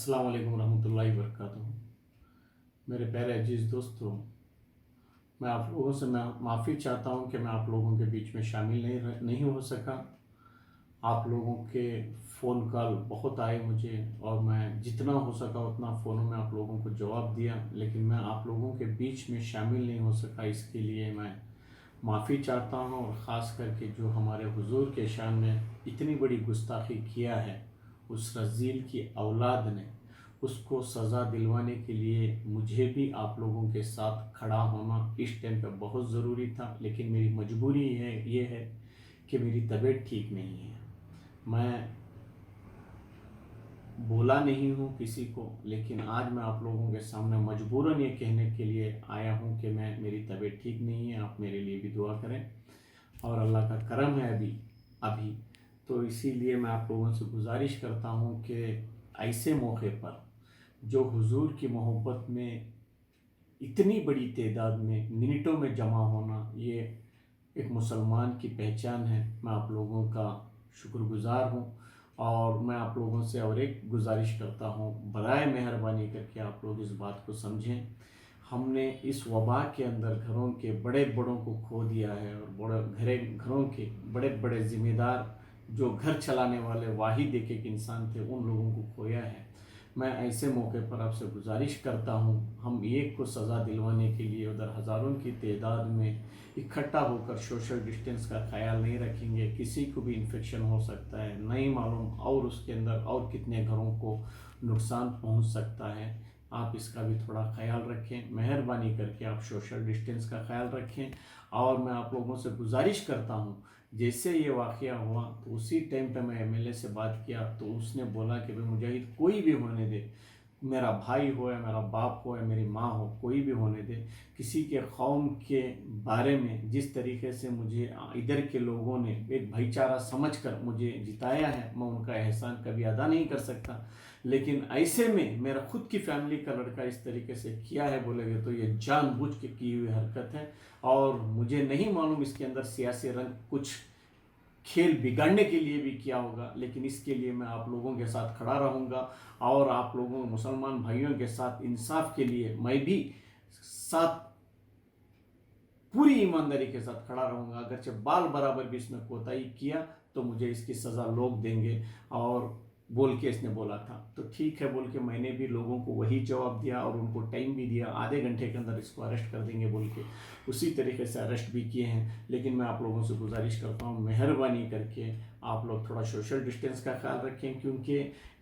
अस्सलाम वालेकुम रहमतुल्लाहि वबरकातुहू। मेरे प्यारे अजीज़ दोस्तों, मैं आप लोगों से मैं माफ़ी चाहता हूँ कि मैं आप लोगों के बीच में शामिल नहीं हो सका। आप लोगों के फ़ोन कॉल बहुत आए मुझे और मैं जितना हो सका उतना फ़ोनों में आप लोगों को जवाब दिया, लेकिन मैं आप लोगों के बीच में शामिल नहीं हो सका। इसके लिए मैं माफ़ी चाहता हूँ। और ख़ास करके जो हमारे हुजूर के शान में इतनी बड़ी गुस्ताखी किया है, उस रज़ील की औलाद ने, उसको सज़ा दिलवाने के लिए मुझे भी आप लोगों के साथ खड़ा होना इस टाइम पे बहुत ज़रूरी था। लेकिन मेरी मजबूरी ये है कि मेरी तबीयत ठीक नहीं है। मैं बोला नहीं हूँ किसी को, लेकिन आज मैं आप लोगों के सामने मजबूरन ये कहने के लिए आया हूँ कि मेरी तबीयत ठीक नहीं है। आप मेरे लिए भी दुआ करें। और अल्लाह का करम है अभी तो इसीलिए मैं आप लोगों से गुजारिश करता हूँ कि ऐसे मौके पर जो हुजूर की मोहब्बत में इतनी बड़ी तादाद में मिनटों में जमा होना, ये एक मुसलमान की पहचान है। मैं आप लोगों का शुक्रगुज़ार हूँ। और मैं आप लोगों से और एक गुजारिश करता हूँ, बराए मेहरबानी करके आप लोग इस बात को समझें। हमने इस वबा के अंदर घरों के बड़े बड़ों को खो दिया है, और घरों के बड़े बड़े ज़िम्मेदार जो घर चलाने वाले वाहिद एक इंसान थे, उन लोगों को खोया है। मैं ऐसे मौके पर आपसे गुजारिश करता हूँ, हम एक को सज़ा दिलवाने के लिए उधर हज़ारों की तादाद में इकट्ठा होकर सोशल डिस्टेंस का ख्याल नहीं रखेंगे, किसी को भी इन्फेक्शन हो सकता है, नहीं मालूम और उसके अंदर और कितने घरों को नुकसान पहुँच सकता है। आप इसका भी थोड़ा ख्याल रखें, मेहरबानी करके आप सोशल डिस्टेंस का ख्याल रखें। और मैं आप लोगों से गुजारिश करता हूँ, जैसे ये वाक़या हुआ तो उसी टाइम पे मैं एमएलए से बात किया तो उसने बोला कि भाई मुजाहिद कोई भी होने दे, मेरा भाई हो या मेरा बाप हो या मेरी माँ हो, कोई भी होने दे, किसी के कौम के बारे में जिस तरीके से मुझे इधर के लोगों ने एक भाईचारा समझकर मुझे जिताया है, मैं उनका एहसान कभी अदा नहीं कर सकता। लेकिन ऐसे में मेरा खुद की फैमिली का लड़का इस तरीके से किया है बोलेंगे तो ये जानबूझ के की हुई हरकत है। और मुझे नहीं मालूम इसके अंदर सियासी रंग कुछ खेल बिगाड़ने के लिए भी किया होगा, लेकिन इसके लिए मैं आप लोगों के साथ खड़ा रहूँगा। और आप लोगों मुसलमान भाइयों के साथ इंसाफ के लिए मैं भी साथ पूरी ईमानदारी के साथ खड़ा रहूँगा। अगरचे बाल बराबर भी इसमें कोताही किया तो मुझे इसकी सज़ा लोग देंगे। और बोल के इसने बोला था तो ठीक है बोल के मैंने भी लोगों को वही जवाब दिया और उनको टाइम भी दिया, आधे घंटे के अंदर इसको अरेस्ट कर देंगे बोल के उसी तरीके से अरेस्ट भी किए हैं। लेकिन मैं आप लोगों से गुजारिश करता हूँ, मेहरबानी करके आप लोग थोड़ा सोशल डिस्टेंस का ख्याल रखें, क्योंकि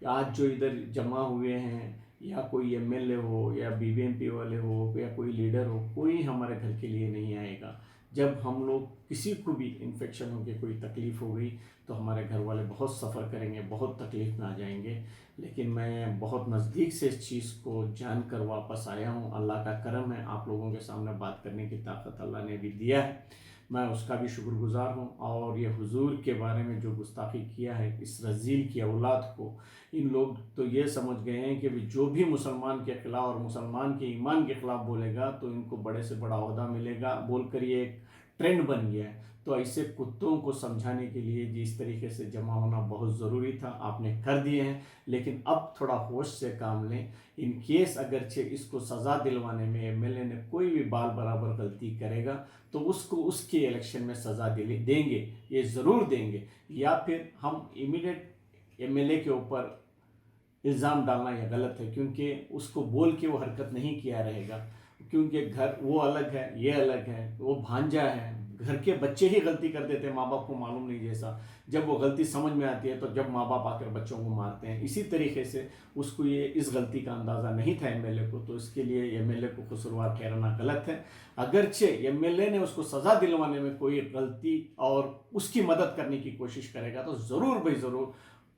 आज जो इधर जमा हुए हैं, या कोई एमएलए हो या बीबीएमपी वाले हो या कोई लीडर हो, कोई हमारे घर के लिए नहीं आएगा। जब हम लोग किसी को भी इन्फेक्शन हो गई, कोई तकलीफ़ हो गई तो हमारे घर वाले बहुत सफ़र करेंगे, बहुत तकलीफ़ में आ जाएंगे। लेकिन मैं बहुत नज़दीक से इस चीज़ को जानकर वापस आया हूँ। अल्लाह का करम है, आप लोगों के सामने बात करने की ताकत अल्लाह ने भी दिया है, मैं उसका भी शुक्रगुज़ार हूँ। और ये हुजूर के बारे में जो गुस्ताखी किया है इस रज़ील की औलाद को, इन लोग तो ये समझ गए हैं कि जो भी मुसलमान के ख़िलाफ़ और मुसलमान के ईमान के ख़िलाफ़ बोलेगा तो इनको बड़े से बड़ा ओहदा मिलेगा बोलकर ये एक ट्रेंड बन गया है। तो ऐसे कुत्तों को समझाने के लिए जिस तरीके से जमा होना बहुत ज़रूरी था, आपने कर दिए हैं। लेकिन अब थोड़ा होश से काम लें। इन केस अगरचे इसको सज़ा दिलवाने में एमएलए ने कोई भी बाल बराबर गलती करेगा तो उसको उसके इलेक्शन में सज़ा देंगे, ये ज़रूर देंगे। या फिर हम इमीडिएट एमएलए के ऊपर इल्ज़ाम डालना यह गलत है, क्योंकि उसको बोल के वो हरकत नहीं किया रहेगा, क्योंकि घर वो अलग है, ये अलग है, वो भांजा है। घर के बच्चे ही गलती कर देते हैं, माँ बाप को मालूम नहीं। जैसा जब वो गलती समझ में आती है तो जब माँ बाप आकर बच्चों को मारते हैं, इसी तरीके से उसको ये इस गलती का अंदाज़ा नहीं था एमएलए को, तो इसके लिए एमएलए को कसूरवार ठहराना गलत है। अगरचे एमएलए ने उसको सज़ा दिलवाने में कोई गलती और उसकी मदद करने की कोशिश करेगा तो ज़रूर भाई ज़रूर,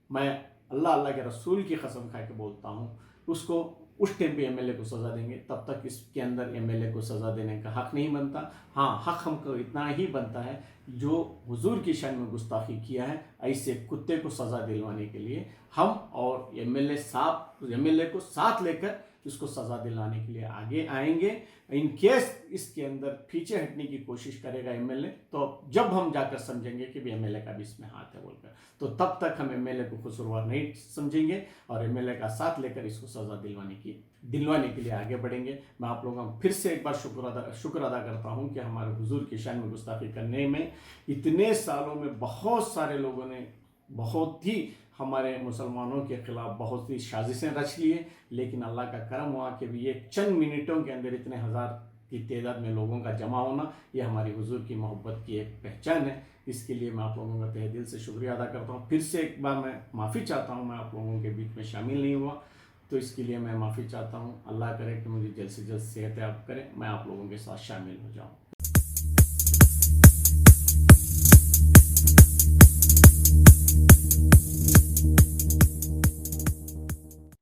मैं अल्लाह के रसूल की कसम खा के बोलता हूँ, उसको उस टाइम पे एमएलए को सज़ा देंगे। तब तक इसके अंदर एमएलए को सज़ा देने का हक़ नहीं बनता। हाँ, हक़ हमको इतना ही बनता है, जो हुजूर की शान में गुस्ताखी किया है, ऐसे कुत्ते को सज़ा दिलवाने के लिए हम और एमएलए को साथ लेकर اس کو سزا دلانے کے لیے آگے آئیں گے. ان کیس اس کے اندر پیچھے ہٹنے کی کوشش کرے گا ایم ایل اے تو جب ہم جا کر سمجھیں گے کہ بھی ایم ایل اے کا بھی اس میں ہاتھ ہے بول کر, تو تب تک ہم ایم ایل اے کو قصوروار نہیں سمجھیں گے اور ایم ایل اے کا ساتھ لے کر اس کو سزا دلوانے کے لیے آگے بڑھیں گے. میں آپ لوگوں کا پھر سے ایک بار شکر ادا کرتا ہوں کہ ہمارے حضور کی شان میں گستاخی کرنے میں اتنے سالوں میں بہت سارے لوگوں نے بہت ہی ہمارے مسلمانوں کے خلاف بہت سی سازشیں رچ لیے, لیکن اللہ کا کرم ہوا کہ بھی یہ چند منٹوں کے اندر اتنے ہزار کی تعداد میں لوگوں کا جمع ہونا, یہ ہماری حضور کی محبت کی ایک پہچان ہے. اس کے لیے میں آپ لوگوں کا تہ دل سے شکریہ ادا کرتا ہوں. پھر سے ایک بار میں معافی چاہتا ہوں, میں آپ لوگوں کے بیچ میں شامل نہیں ہوا تو اس کے لیے میں معافی چاہتا ہوں. اللہ کرے کہ مجھے جلد سے جلد صحت یاب کرے, میں آپ لوگوں کے ساتھ شامل ہو جاؤں.